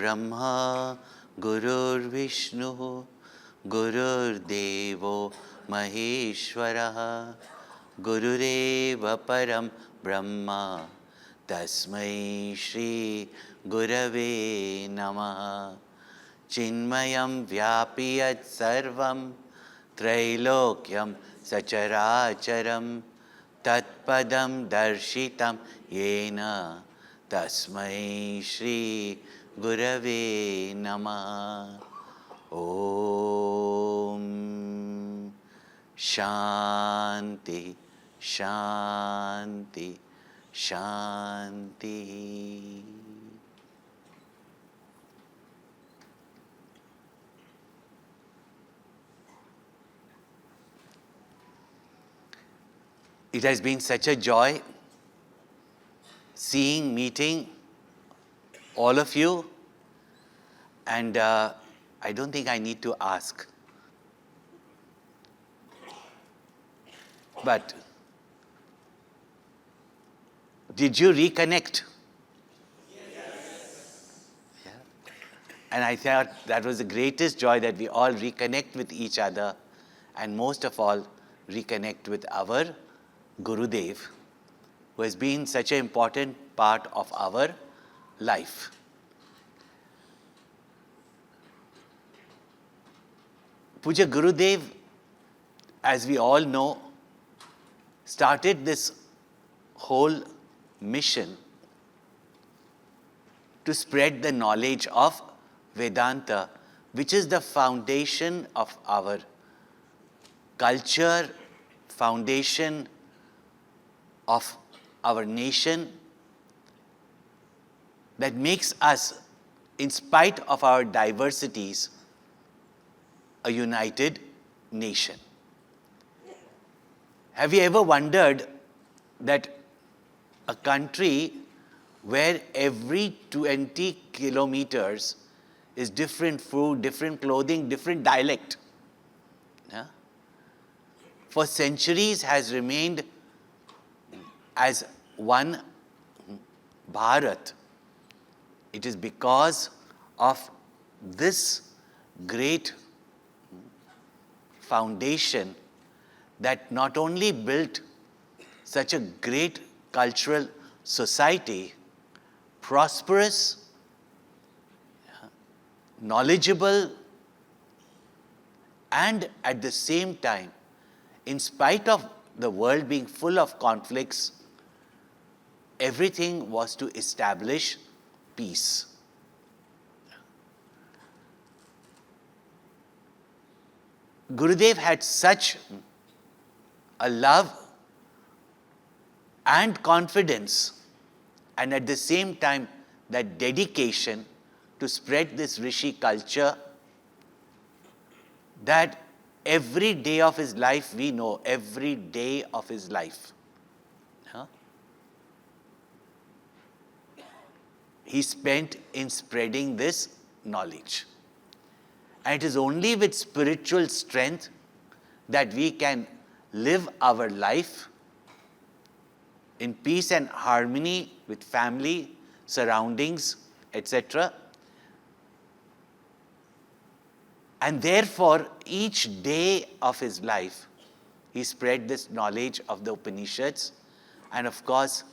Brahma Gurur Vishnu Gurur Devo Maheshwara Gurureva Param Brahma Tasmai Shri Gurave Namaha Chinmayam Vyapiyat Sarvam Trailokyam Sacharacharam Tatpadam Darshitam Yena Tasmai Shri Gurave Namaha. Om Shanti Shanti Shanti. It has been such a joy meeting all of you, and I don't think I need to ask. But did you reconnect? Yes. Yeah. And I thought that was the greatest joy, that we all reconnect with each other, and most of all, reconnect with our Gurudev, who has been such an important part of our life. Pujya Gurudev, as we all know, started this whole mission to spread the knowledge of Vedanta, which is the foundation of our culture, foundation of our nation, that makes us, in spite of our diversities, a united nation. Have you ever wondered that a country where every 20 kilometers is different food, different clothing, different dialect, yeah, for centuries has remained as one Bharat? It is because of this great foundation that not only built such a great cultural society, prosperous, knowledgeable, and at the same time, in spite of the world being full of conflicts, everything was to establish peace. Gurudev had such a love and confidence, and at the same time that dedication to spread this Rishi culture, that every day of his life, we know, every day of his life, he spent in spreading this knowledge. And it is only with spiritual strength that we can live our life in peace and harmony with family, surroundings, etc. And therefore, each day of his life, he spread this knowledge of the Upanishads, and of course,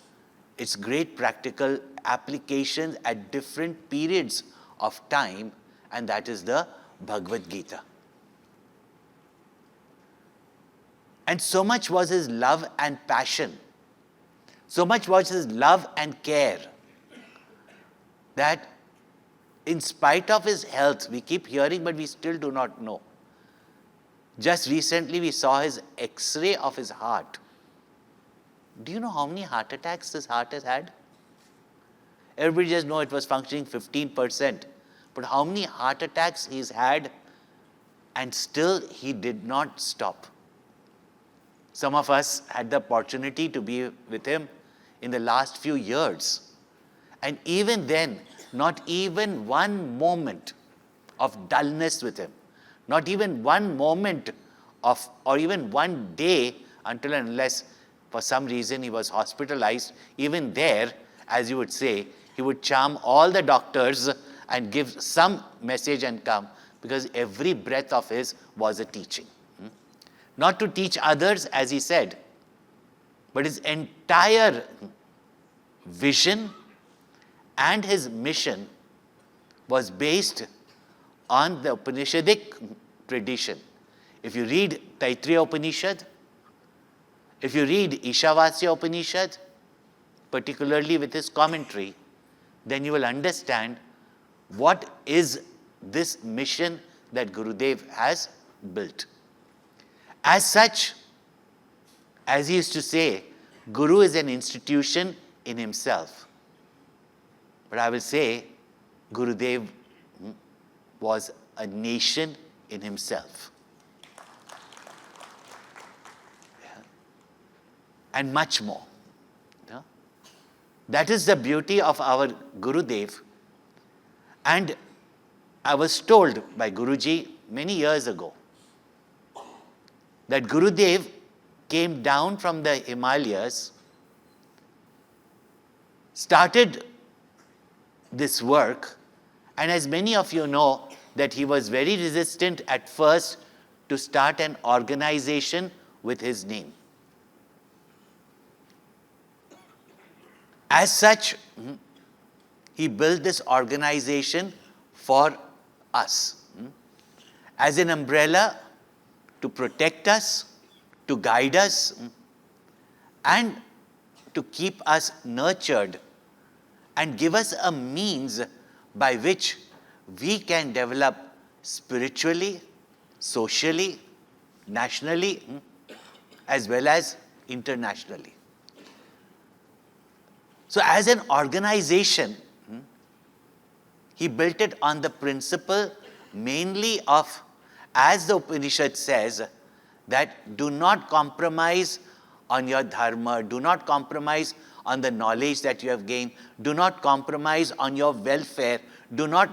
its great practical applications at different periods of time, and that is the Bhagavad Gita. And so much was his love and passion, so much was his love and care, that in spite of his health, we keep hearing, but we still do not know. Just recently, we saw his X-ray of his heart. Do you know how many heart attacks this heart has had? Everybody just know it was functioning 15%. But how many heart attacks he's had, and still he did not stop. Some of us had the opportunity to be with him in the last few years. And even then, not even one moment of dullness with him. Not even one moment of, or even one day, until and unless for some reason he was hospitalized. Even there, as you would say, he would charm all the doctors and give some message and come, because every breath of his was a teaching. Not to teach others, as he said, but his entire vision and his mission was based on the Upanishadic tradition. If you read Taittiriya Upanishad, if you read Ishavasya Upanishad, particularly with his commentary, then you will understand what is this mission that Gurudev has built. As such, as he used to say, Guru is an institution in himself. But I will say, Gurudev was a nation in himself. And much more. That is the beauty of our Gurudev. And I was told by Guruji many years ago that Gurudev came down from the Himalayas, started this work, and as many of you know, that he was very resistant at first to start an organization with his name. As such, he built this organization for us, as an umbrella to protect us, to guide us, and to keep us nurtured and give us a means by which we can develop spiritually, socially, nationally, as well as internationally. So as an organization, he built it on the principle mainly of, as the Upanishad says, that do not compromise on your dharma, do not compromise on the knowledge that you have gained, do not compromise on your welfare, do not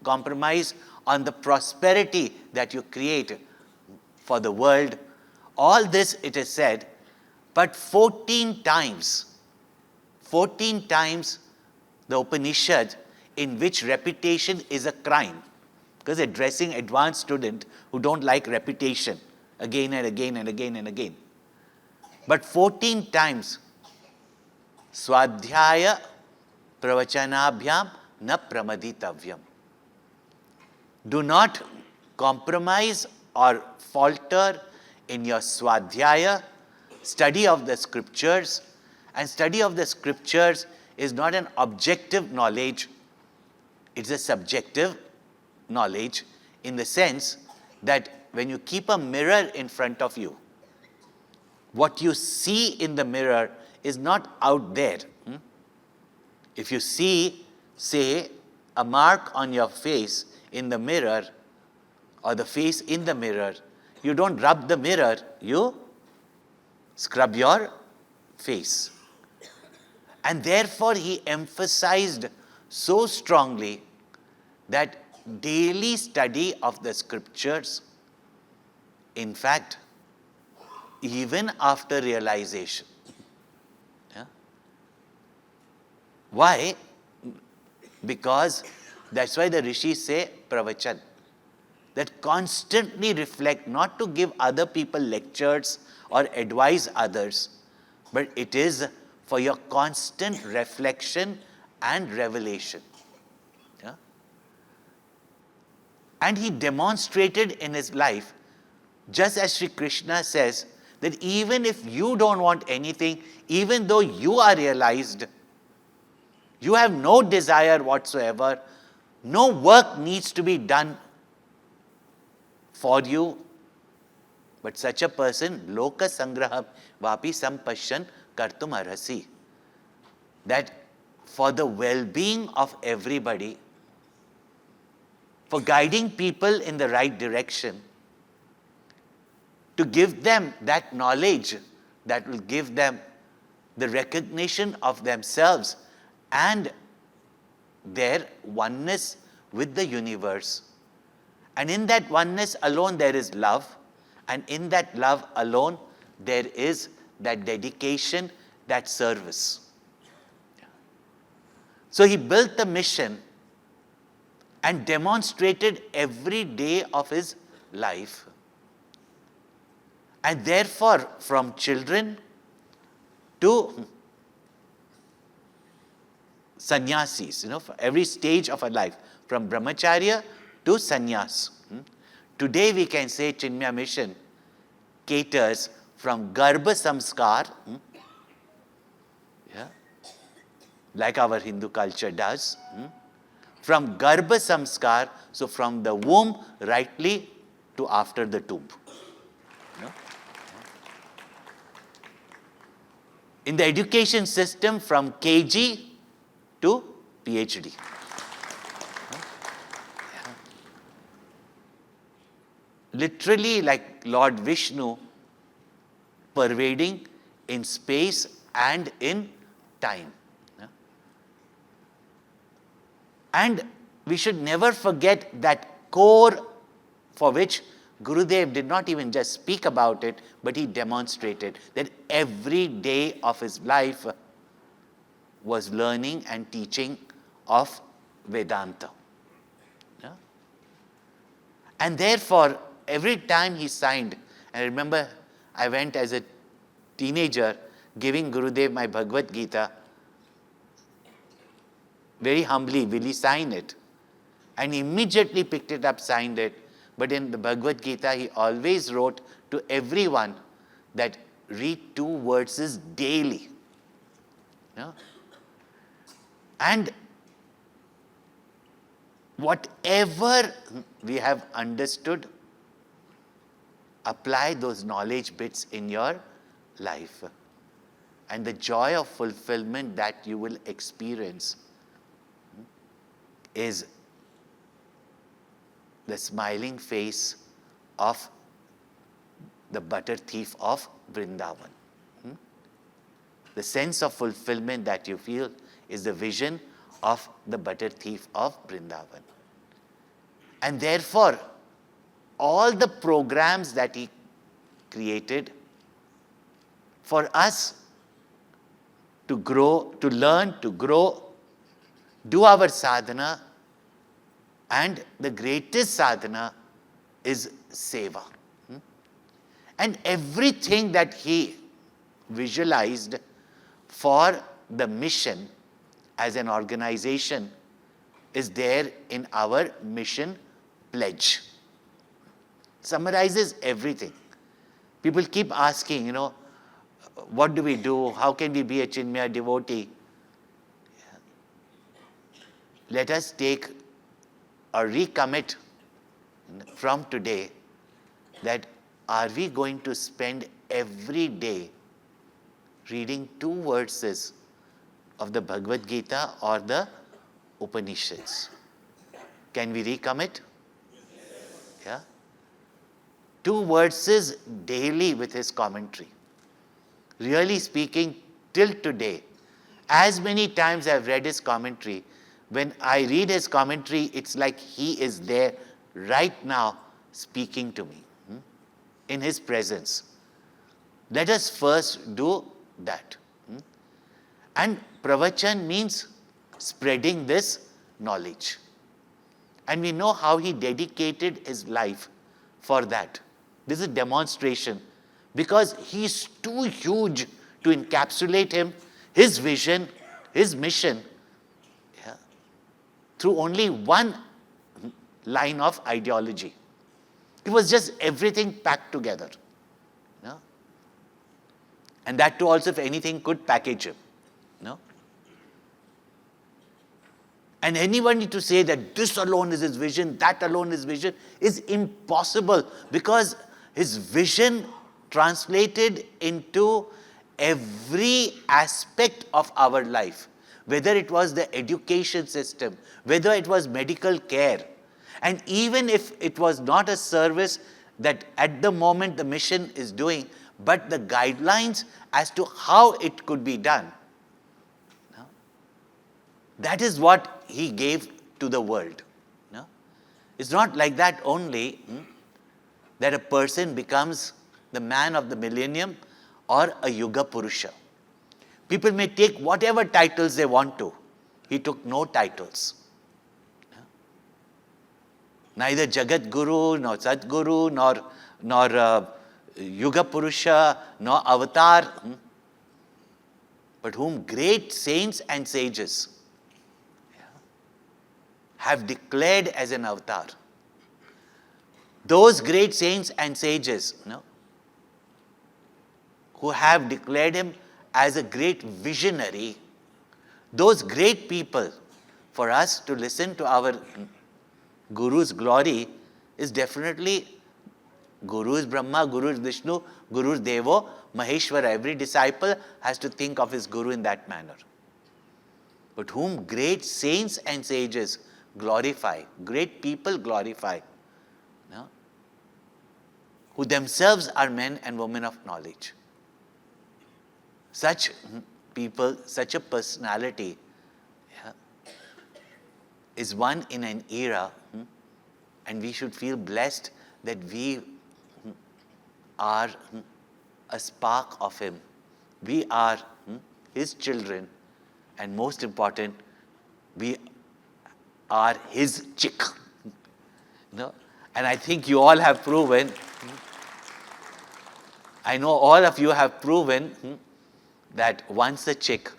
compromise on the prosperity that you create for the world. All this it is said, but 14 times the Upanishad in which repetition is a crime, because addressing advanced students who don't like repetition again and again and again and again. But 14 times, Swadhyaya pravachanabhyam na pramaditavyam. Do not compromise or falter in your Swadhyaya, study of the scriptures. And study of the scriptures is not an objective knowledge, it's a subjective knowledge, in the sense that when you keep a mirror in front of you, what you see in the mirror is not out there. If you see, say, a mark on your face in the mirror, or the face in the mirror, you don't rub the mirror, you scrub your face. And therefore he emphasized so strongly that daily study of the scriptures, in fact, even after realization. Yeah? Why? Because that's why the rishis say pravachan, that constantly reflect, not to give other people lectures or advise others, but it is for your constant reflection and revelation. Yeah? And he demonstrated in his life, just as Sri Krishna says, that even if you don't want anything, even though you are realized, you have no desire whatsoever, no work needs to be done for you, but such a person, loka sangraham vapi sampashyan kartum arhasi, that for the well-being of everybody, for guiding people in the right direction, to give them that knowledge that will give them the recognition of themselves and their oneness with the universe. And in that oneness alone there is love, and in that love alone there is that dedication, that service. So he built the mission and demonstrated every day of his life. And therefore, from children to sannyasis, for every stage of our life, from brahmacharya to sannyas. Today we can say Chinmaya Mission caters from garbha samskar, like our Hindu culture does, from garbha samskar, so from the womb rightly to after the tomb. In the education system, from KG to PhD. Literally like Lord Vishnu, pervading in space and in time. And we should never forget that core for which Gurudev did not even just speak about it, but he demonstrated that every day of his life was learning and teaching of Vedanta. And therefore, every time he signed, I remember I went as a teenager giving Gurudev my Bhagavad Gita. Very humbly, will he sign it? And he immediately picked it up, signed it. But in the Bhagavad Gita, he always wrote to everyone that read 2 verses daily. And whatever we have understood, apply those knowledge bits in your life. And the joy of fulfillment that you will experience is the smiling face of the butter thief of Vrindavan. The sense of fulfillment that you feel is the vision of the butter thief of Vrindavan. And therefore, all the programs that he created for us to grow, to learn, to grow, do our sadhana, and the greatest sadhana is seva. And everything that he visualized for the mission as an organization is there in our mission pledge. Summarizes everything. People keep asking, what do we do? How can we be a Chinmaya devotee? Let us take or recommit from today that are we going to spend every day reading 2 verses of the Bhagavad Gita or the Upanishads? Can we recommit? Yeah? 2 verses daily with his commentary. Really speaking, till today, as many times I've read his commentary, when I read his commentary, it's like he is there right now speaking to me in his presence. Let us first do that. And pravachan means spreading this knowledge. And we know how he dedicated his life for that. This is a demonstration because he is too huge to encapsulate him, his vision, his mission, through only one line of ideology. It was just everything packed together. And that too also, if anything, could package him. And anyone to say that this alone is his vision, that alone is vision, is impossible, because his vision translated into every aspect of our life, whether it was the education system, whether it was medical care, and even if it was not a service that at the moment the mission is doing, but the guidelines as to how it could be done. That is what he gave to the world. It's not like that only that a person becomes the man of the millennium or a Yuga Purusha. People may take whatever titles they want to. He took no titles. Neither Jagat Guru, nor Sadguru, nor Yuga Purusha, nor Avatar, but whom great saints and sages have declared as an avatar. Those great saints and sages, who have declared him as a great visionary, those great people, for us to listen to our Guru's glory is definitely Guru is Brahma, Guru is Vishnu, Guru is Devo, Maheshwara. Every disciple has to think of his Guru in that manner. But whom great saints and sages glorify, great people glorify, who themselves are men and women of knowledge. Such people, such a personality is one in an era, and we should feel blessed that we are a spark of him. We are his children, and most important, we are his CHYK. And I think you all have proven, I know all of you have proven that once a CHYK,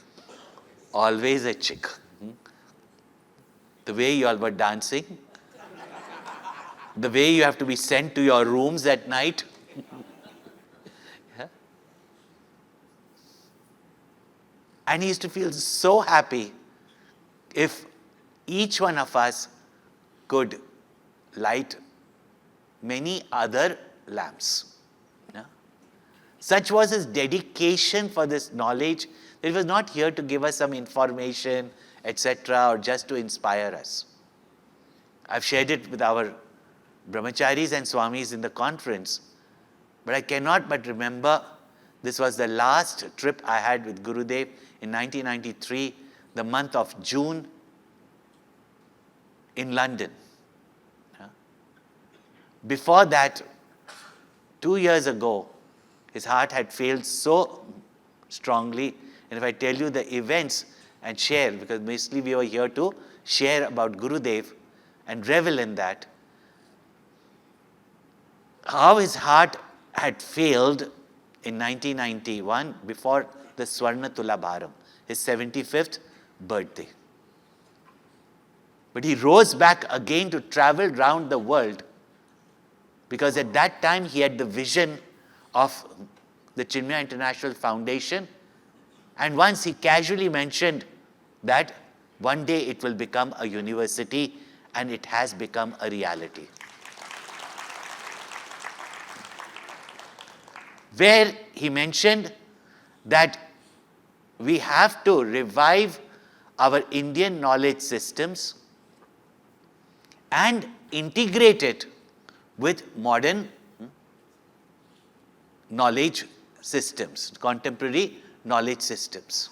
always a CHYK. The way you all were dancing, the way you have to be sent to your rooms at night. And he used to feel so happy if each one of us could light many other lamps. Such was his dedication for this knowledge that he was not here to give us some information, etc., or just to inspire us. I've shared it with our brahmacharis and swamis in the conference, but I cannot but remember this was the last trip I had with Gurudev in 1993, the month of June in London. Before that, 2 years ago, his heart had failed so strongly, and if I tell you the events and share, because mostly we were here to share about Gurudev and revel in that, how his heart had failed in 1991 before the Swarna Tulabharam, his 75th birthday. But he rose back again to travel round the world, because at that time he had the vision of the Chinmaya International Foundation, and once he casually mentioned that one day it will become a university, and it has become a reality. Where he mentioned that we have to revive our Indian knowledge systems and integrate it with modern knowledge systems, contemporary knowledge systems.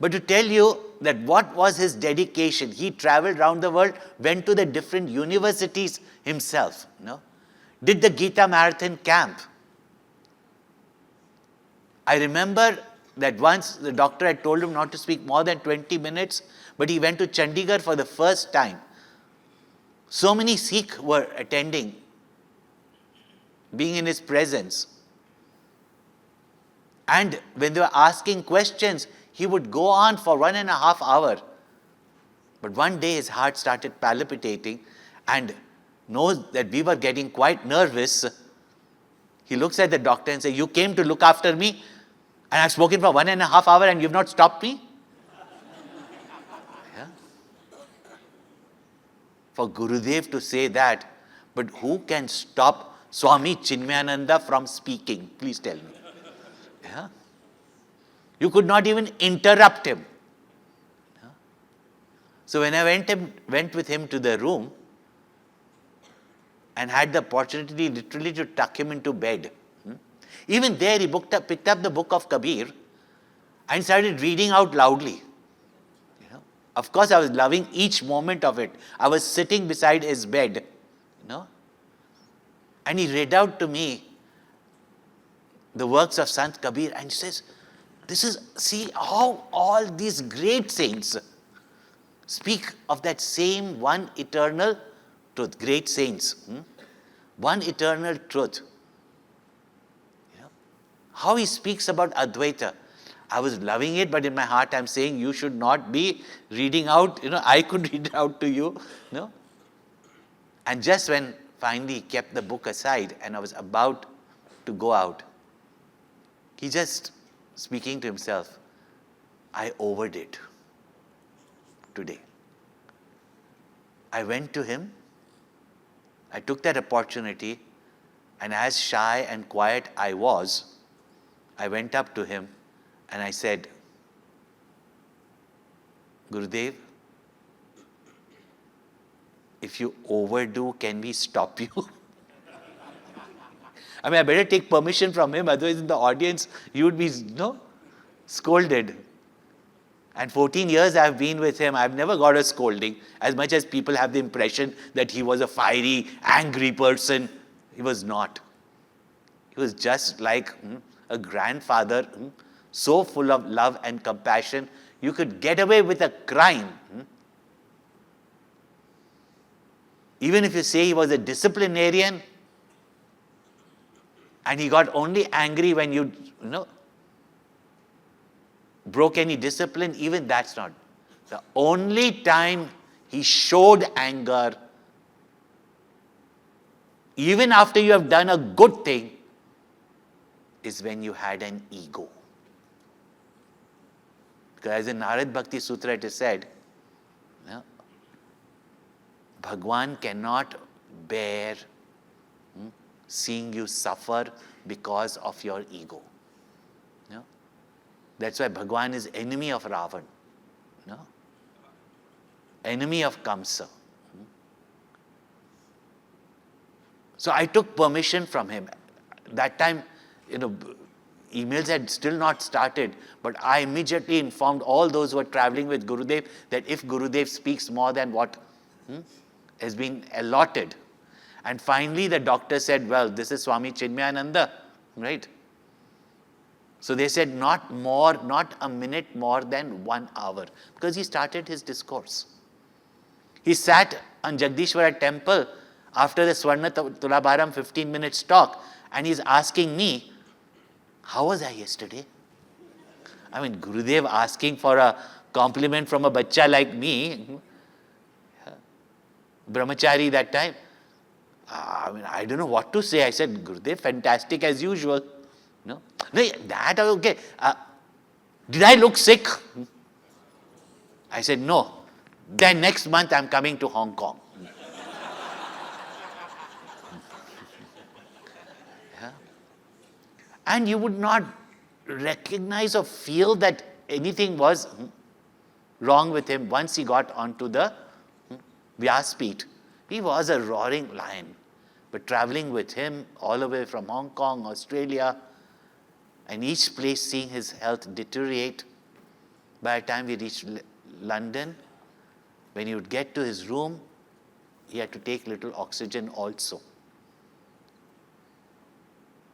But to tell you that what was his dedication, he traveled around the world, went to the different universities himself, did the Gita Marathon camp. I remember that once the doctor had told him not to speak more than 20 minutes, but he went to Chandigarh for the first time. So many Sikhs were attending, being in his presence. And when they were asking questions, he would go on for 1.5 hours. But one day his heart started palpitating, and knows that we were getting quite nervous. He looks at the doctor and says, "You came to look after me, and I've spoken for 1.5 hours and you've not stopped me?" For Gurudev to say that, but who can stop Swami Chinmayananda from speaking? Please tell me. You could not even interrupt him. So when I went with him to the room and had the opportunity literally to tuck him into bed, even there he picked up the book of Kabir and started reading out loudly. Of course, I was loving each moment of it. I was sitting beside his bed, and he read out to me the works of Sant Kabir, and he says, see how all these great saints speak of that same one eternal truth. Great saints, one eternal truth. How he speaks about Advaita. I was loving it, but in my heart I'm saying you should not be reading out, I could read it out to you. And just when finally he kept the book aside and I was about to go out, he just speaking to himself, I overdid today. I went to him, I took that opportunity, and as shy and quiet I was, I went up to him and I said, Gurudev, if you overdo, can we stop you? I mean, I better take permission from him, otherwise in the audience you would be scolded. And 14 years I've been with him, I've never got a scolding, as much as people have the impression that he was a fiery, angry person. He was not. He was just like a grandfather, so full of love and compassion, you could get away with a crime. Even if you say he was a disciplinarian, and he got only angry when you broke any discipline, even that's not. The only time he showed anger, even after you have done a good thing, is when you had an ego. Because as in Narad Bhakti Sutra it is said, Bhagwan cannot bear seeing you suffer because of your ego. That's why Bhagwan is enemy of Ravan, enemy of Kamsa. So I took permission from him. That time, emails had still not started, but I immediately informed all those who were traveling with Gurudev that if Gurudev speaks more than what has been allotted. And finally the doctor said, well, this is Swami Chinmayananda, right? So they said not a minute more than 1 hour, because he started his discourse. He sat on Jagdishwara temple after the Swarna Tulabharam 15 minutes talk, and he's asking me, how was I yesterday? I mean, Gurudev asking for a compliment from a bachcha like me, brahmachari that time. I don't know what to say. I said, Gurudev, fantastic as usual. No, that okay. Did I look sick? I said, no. Then next month I'm coming to Hong Kong. And you would not recognize or feel that anything was wrong with him once he got onto the Vyaspeeth. He was a roaring lion. But traveling with him all the way from Hong Kong, Australia, and each place seeing his health deteriorate, by the time we reached London, when he would get to his room, he had to take little oxygen also.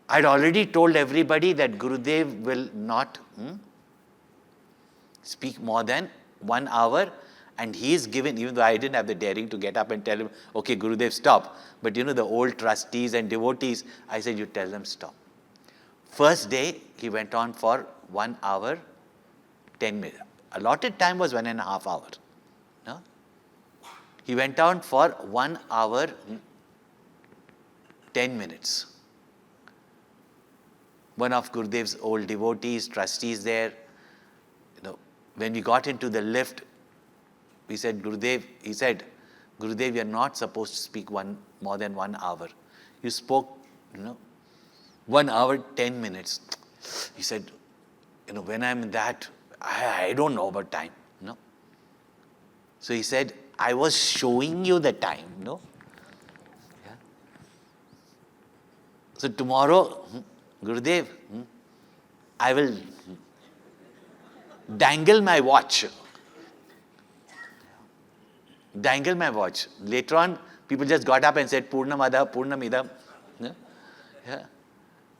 I'd already told everybody that Gurudev will not speak more than 1 hour, and he is given, even though I didn't have the daring to get up and tell him, okay, Gurudev, stop. But the old trustees and devotees, I said, you tell them stop. First day, he went on for 1 hour, 10 minutes. Allotted time was 1.5 hours. No? He went on for 1 hour, 10 minutes. One of Gurudev's old devotees, trustees there, when we got into the lift, we said, Gurudev, he said, Gurudev, you're not supposed to speak more than 1 hour. You spoke, 1 hour, 10 minutes. He said, when I'm in that, I don't know about time. So he said, I was showing you the time. Yeah. So tomorrow, Gurudev, I will dangle my watch. Dangle my watch. Later on, people just got up and said, Purnamada, Purnamidam. Yeah.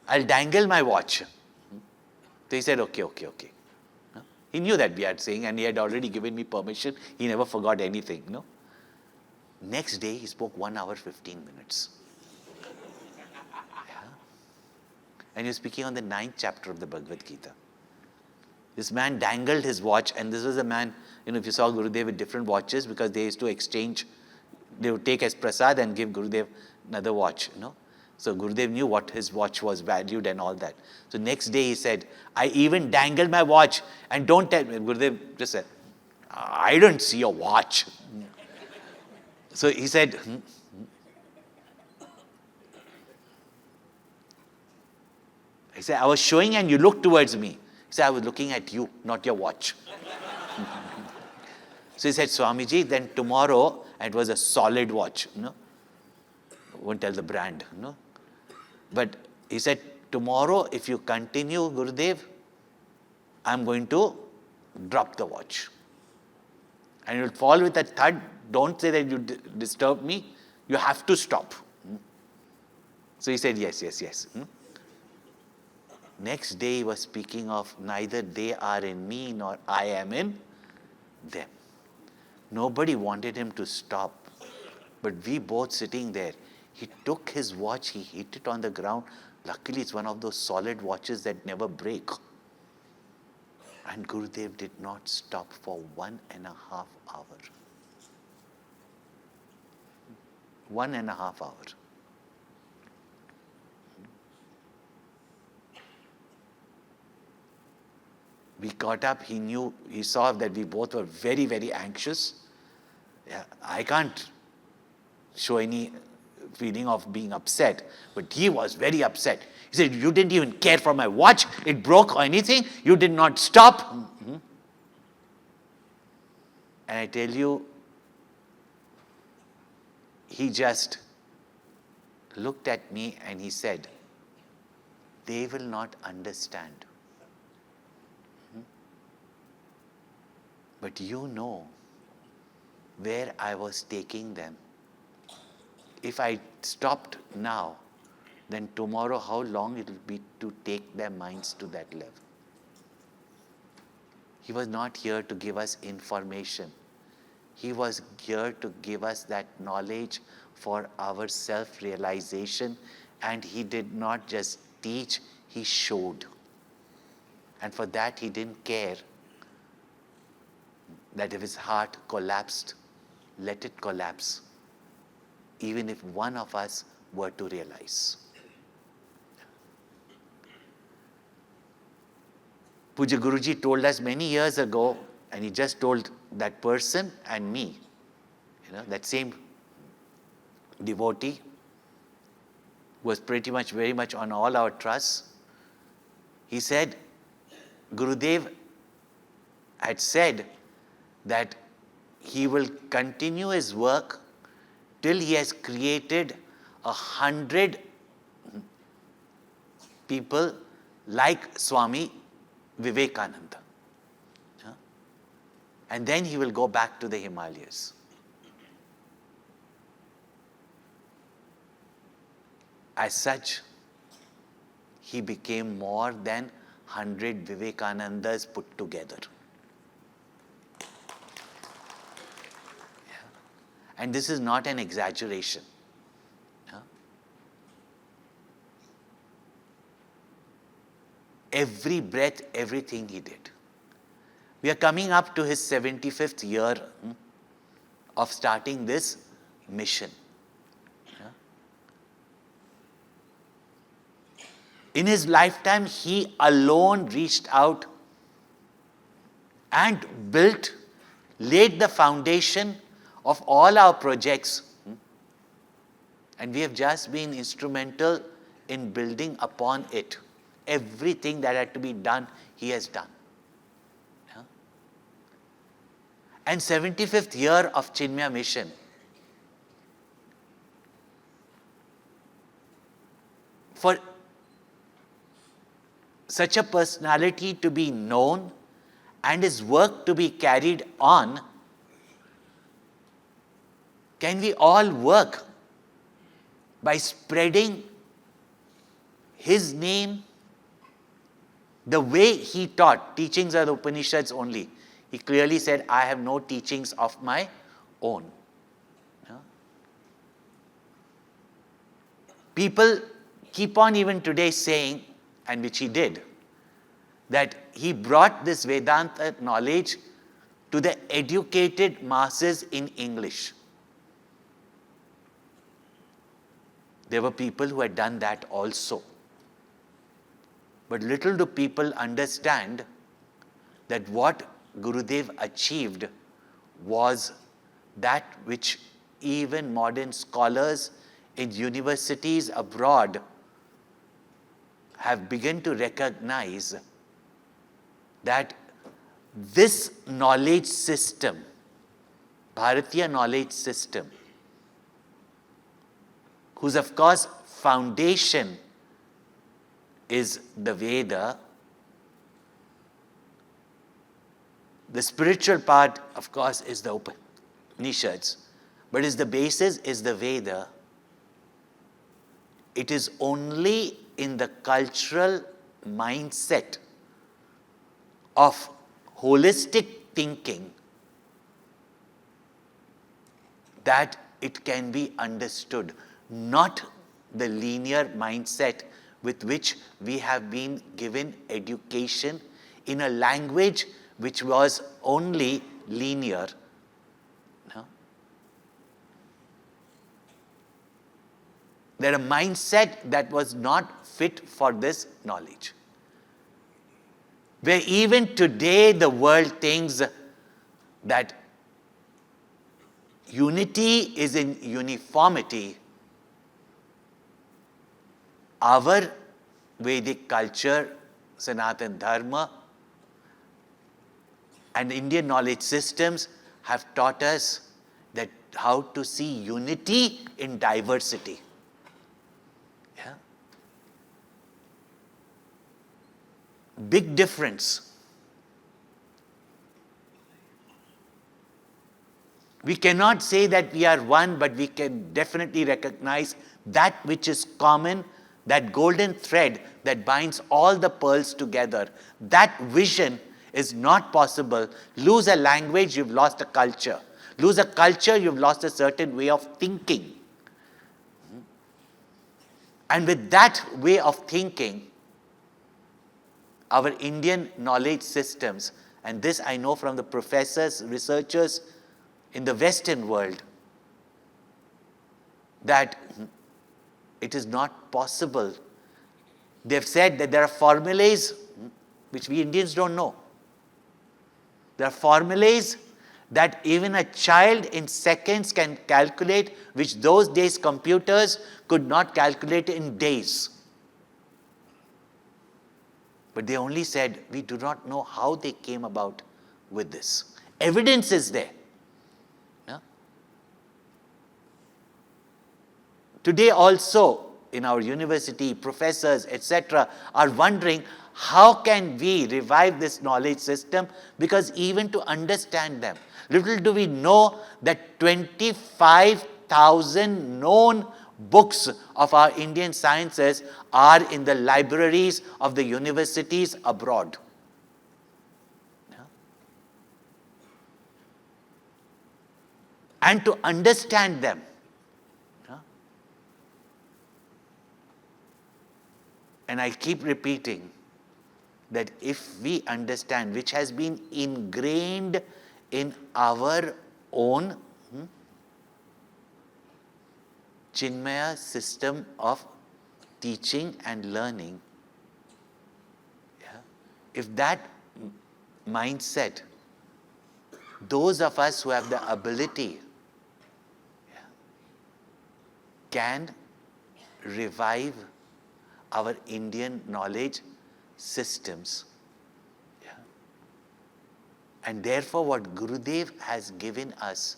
I'll dangle my watch. So he said, okay. He knew that we are saying, and he had already given me permission. He never forgot anything, no? Next day, he spoke 1 hour, 15 minutes. Yeah. And he was speaking on the 9th chapter of the Bhagavad Gita. This man dangled his watch, and this was a man, if you saw Gurudev with different watches, because they used to exchange, they would take as prasad and give Gurudev another watch, So Gurudev knew what his watch was valued and all that. So next day he said, I even dangled my watch, and don't tell me. Gurudev just said, I don't see your watch. So he said, I was showing and you looked towards me. He said, I was looking at you, not your watch. So he said, Swamiji, then tomorrow, and it was a solid watch, won't tell the brand, But he said, tomorrow, if you continue, Gurudev, I'm going to drop the watch. And it will fall with a thud. Don't say that you disturb me. You have to stop. So he said, yes. Next day he was speaking of neither they are in me nor I am in them. Nobody wanted him to stop. But we both sitting there, he took his watch, he hit it on the ground. Luckily it's one of those solid watches that never break. And Gurudev did not stop for 1.5 hours. 1.5 hours. We got up, he saw that we both were very, very anxious. Yeah, I can't show any feeling of being upset, but he was very upset. He said, you didn't even care for my watch, it broke or anything, you did not stop. And I tell you, he just looked at me and he said, they will not understand. But you know where I was taking them. If I stopped now, then tomorrow how long it will be to take their minds to that level. He was not here to give us information. He was here to give us that knowledge for our self-realization, and he did not just teach, he showed. And for that he didn't care that if his heart collapsed, let it collapse, even if one of us were to realize. Pujya Guruji told us many years ago, and he just told that person and me, that same devotee was pretty much, very much on all our trusts. He said, Gurudev had said that he will continue his work till he has created 100 people like Swami Vivekananda. And then he will go back to the Himalayas. As such, he became more than 100 Vivekanandas put together. And this is not an exaggeration. Every breath, everything he did. We are coming up to his 75th year of starting this mission. In his lifetime, he alone reached out and laid the foundation of all our projects. And we have just been instrumental in building upon it. Everything that had to be done, he has done. And 75th year of Chinmaya Mission. For such a personality to be known and his work to be carried on, can we all work by spreading his name, The way he taught, teachings are the Upanishads only. He clearly said, I have no teachings of my own. Yeah. People keep on even today saying, and which he did, that he brought this Vedanta knowledge to the educated masses in English. There were people who had done that also. But little do people understand that what Gurudev achieved was that which even modern scholars in universities abroad have begun to recognize, that this knowledge system, Bharatiya knowledge system, whose of course foundation is the Veda, the spiritual part of course is the Upanishads, but is the basis is the Veda. It is only in the cultural mindset of holistic thinking that it can be understood, not the linear mindset with which we have been given education in a language which was only linear. No? There a mindset that was not fit for this knowledge. Where even today the world thinks that unity is in uniformity, our Vedic culture, Sanatana Dharma, and Indian knowledge systems have taught us that how to see unity in diversity. Yeah? Big difference. We cannot say that we are one, but we can definitely recognize that which is common, that golden thread that binds all the pearls together. That vision is not possible. Lose a language, you've lost a culture. Lose a culture, you've lost a certain way of thinking. And with that way of thinking, our Indian knowledge systems, and this I know from the professors, researchers in the Western world, that it is not possible. They've said that there are formulas which we Indians don't know. There are formulas that even a child in seconds can calculate, which those days computers could not calculate in days. But they only said, we do not know how they came about with this. Evidence is there. No? Today also, in our university, professors, etc., are wondering, how can we revive this knowledge system? Because even to understand them, little do we know that 25,000 known books of our Indian sciences are in the libraries of the universities abroad. Yeah? And to understand them, yeah? And I keep repeating that if we understand, which has been ingrained in our own Chinmaya system of teaching and learning, yeah, if that mindset, those of us who have the ability, yeah, can revive our Indian knowledge systems. Yeah. And therefore what Gurudev has given us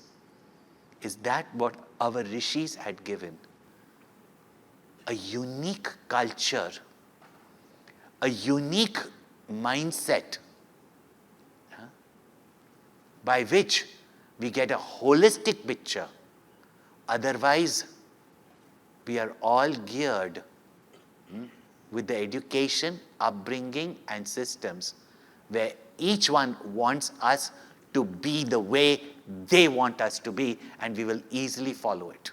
is that what our rishis had given, a unique culture, a unique mindset, yeah, by which we get a holistic picture. Otherwise, we are all geared with the education, upbringing and systems where each one wants us to be the way they want us to be, and we will easily follow it.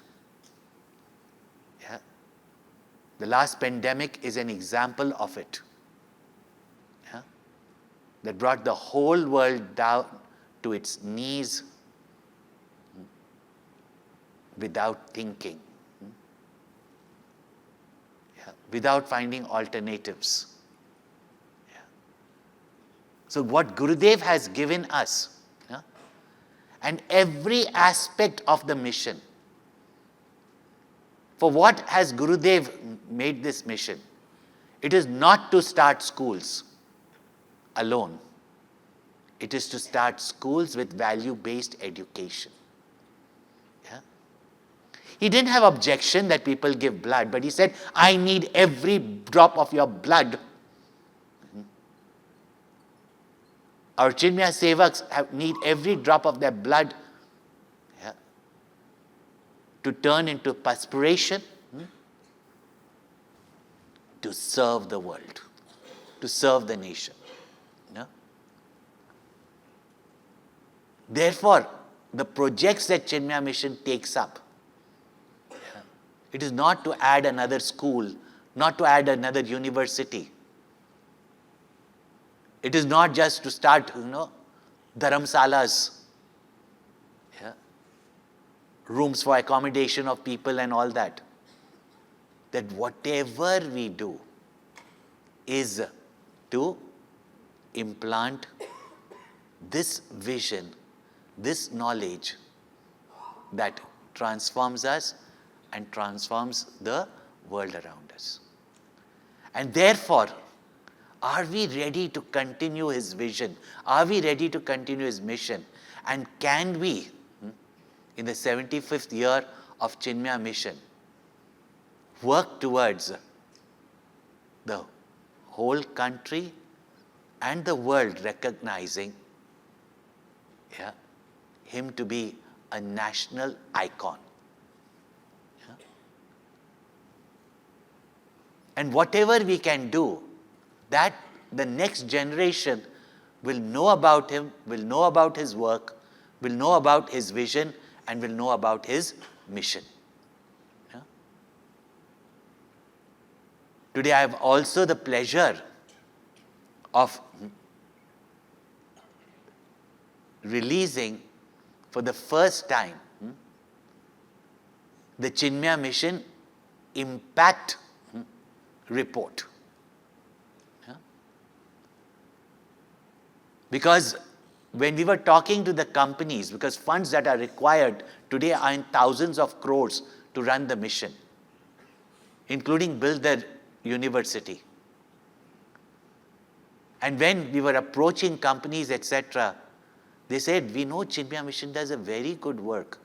Yeah. The last pandemic is an example of it. Yeah. That brought the whole world down to its knees without thinking. Yeah. Without finding alternatives. Yeah. So what Gurudev has given us, and every aspect of the mission. For what has Gurudev made this mission? It is not to start schools alone. It is to start schools with value-based education. Yeah? He didn't have objection that people give blood, but he said, I need every drop of your blood. Our Chinmaya Sevaks need every drop of their blood to turn into perspiration, to serve the world, to serve the nation. Therefore, the projects that Chinmaya Mission takes up, it is not to add another school, not to add another university. It is not just to start, dharamsalas, rooms for accommodation of people and all that. That whatever we do is to implant this vision, this knowledge that transforms us and transforms the world around us. And therefore, are we ready to continue his vision? Are we ready to continue his mission? And can we, in the 75th year of Chinmaya Mission, work towards the whole country and the world recognizing him to be a national icon? And whatever we can do, that the next generation will know about him, will know about his work, will know about his vision, and will know about his mission. Today I have also the pleasure of releasing for the first time the Chinmaya Mission Impact Report. Because when we were talking to the companies, because funds that are required today are in thousands of crores to run the mission, including build the university. And when we were approaching companies, etc., they said, we know Chinmaya Mission does a very good work,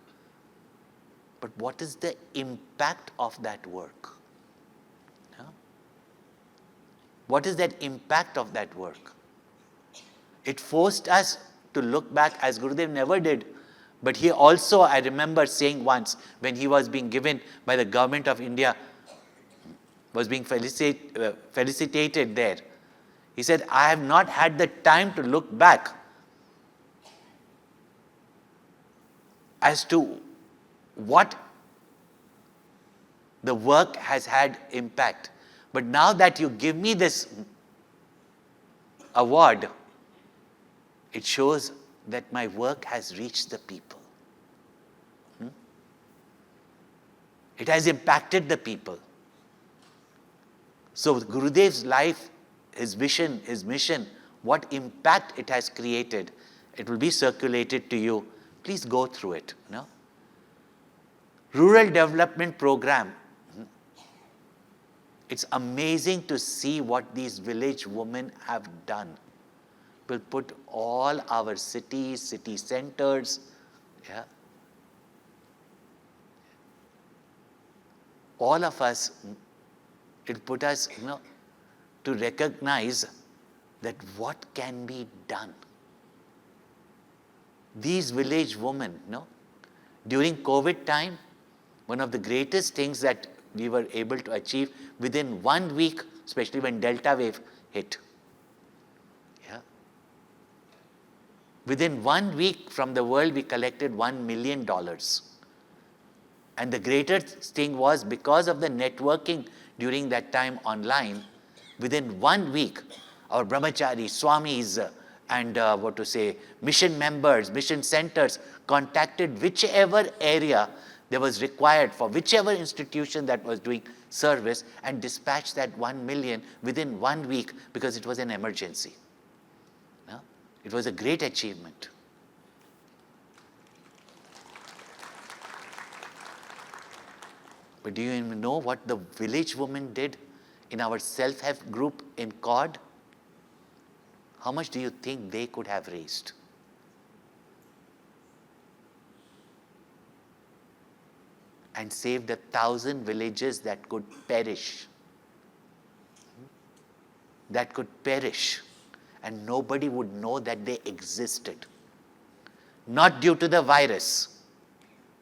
but what is the impact of that work? What is that impact of that work? It forced us to look back, as Gurudev never did. But he also, I remember saying once, when he was being given by the government of India, was being felicitated there. He said, I have not had the time to look back as to what the work has had impact. But now that you give me this award, it shows that my work has reached the people. It has impacted the people. So Gurudev's life, his vision, his mission, what impact it has created, it will be circulated to you. Please go through it. Rural Development Program. It's amazing to see what these village women have done. We'll put all our cities, city centers, all of us, it'll put us, to recognize that what can be done. These village women, during COVID time, one of the greatest things that we were able to achieve, within 1 week, especially when Delta wave hit. Yeah. Within 1 week from the world, we collected $1 million. And the greatest thing was, because of the networking during that time online, within 1 week, our brahmacharis, swamis, and mission members, mission centers contacted whichever area there was required for whichever institution that was doing service and dispatched that 1 million within 1 week, because it was an emergency. No? It was a great achievement. But do you even know what the village woman did in our self-help group in COD? How much do you think they could have raised? And saved 1,000 villages that could perish. That could perish. And nobody would know that they existed. Not due to the virus.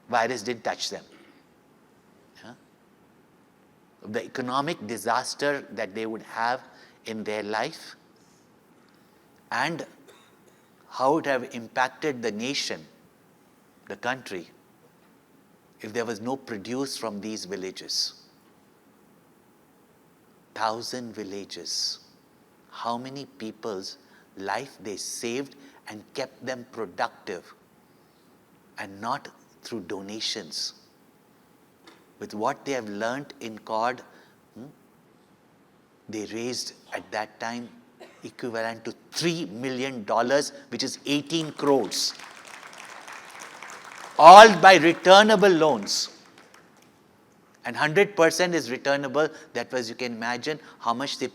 Virus didn't touch them. The economic disaster that they would have in their life, and how it would have impacted the nation, the country, if there was no produce from these villages. 1,000 villages. How many people's life they saved and kept them productive, and not through donations. With what they have learnt in COD, they raised at that time equivalent to $3 million, which is 18 crores. All by returnable loans. And 100% is returnable. That was, you can imagine how much they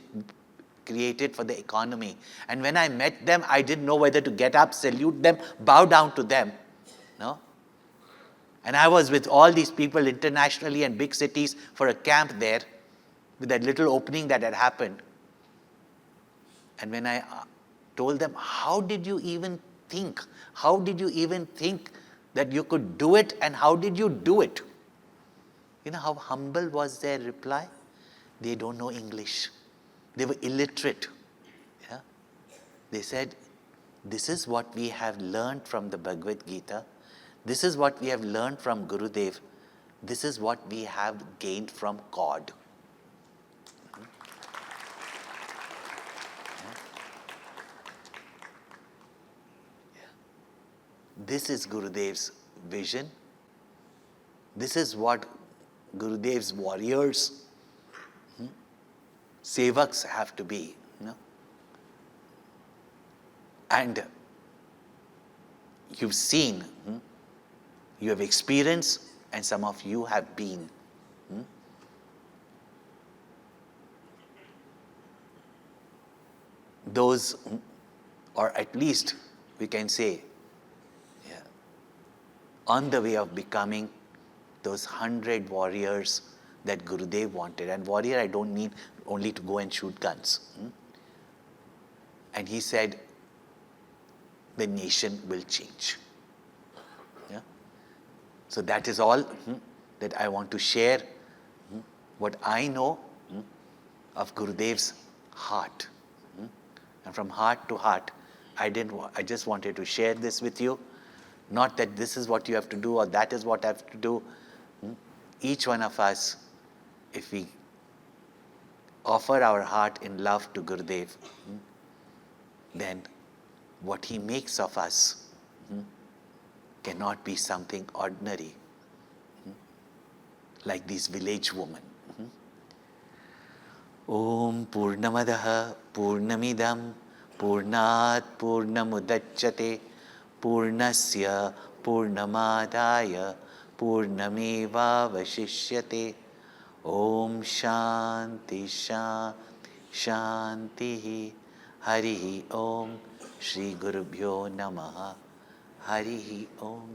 created for the economy. And when I met them, I didn't know whether to get up, salute them, bow down to them. No? And I was with all these people internationally and big cities for a camp there, with that little opening that had happened. And when I told them, how did you even think? How did you even think that you could do it, and how did you do it? You know how humble was their reply? They don't know English. They were illiterate. Yeah? They said, this is what we have learned from the Bhagavad Gita. This is what we have learned from Gurudev. This is what we have gained from God. This is Gurudev's vision. This is what Gurudev's warriors, sevaks have to be. And you've seen, you have experienced, and some of you have been. Those, or at least we can say, on the way of becoming those 100 warriors that Gurudev wanted. And warrior, I don't mean only to go and shoot guns. And he said, the nation will change. Yeah? So that is all that I want to share, what I know of Gurudev's heart. And from heart to heart, I just wanted to share this with you. Not that this is what you have to do or that is what I have to do. Each one of us, if we offer our heart in love to Gurudev, then what he makes of us cannot be something ordinary, like these village women. Om Purnamadaha Purnamidam Purnat Purnamudachyate Purnasya Purnamadaya Purnameva Vashishyate. Om Shanti Shanti Harihi Om Shri Gurubhyo Namaha Harihi Om.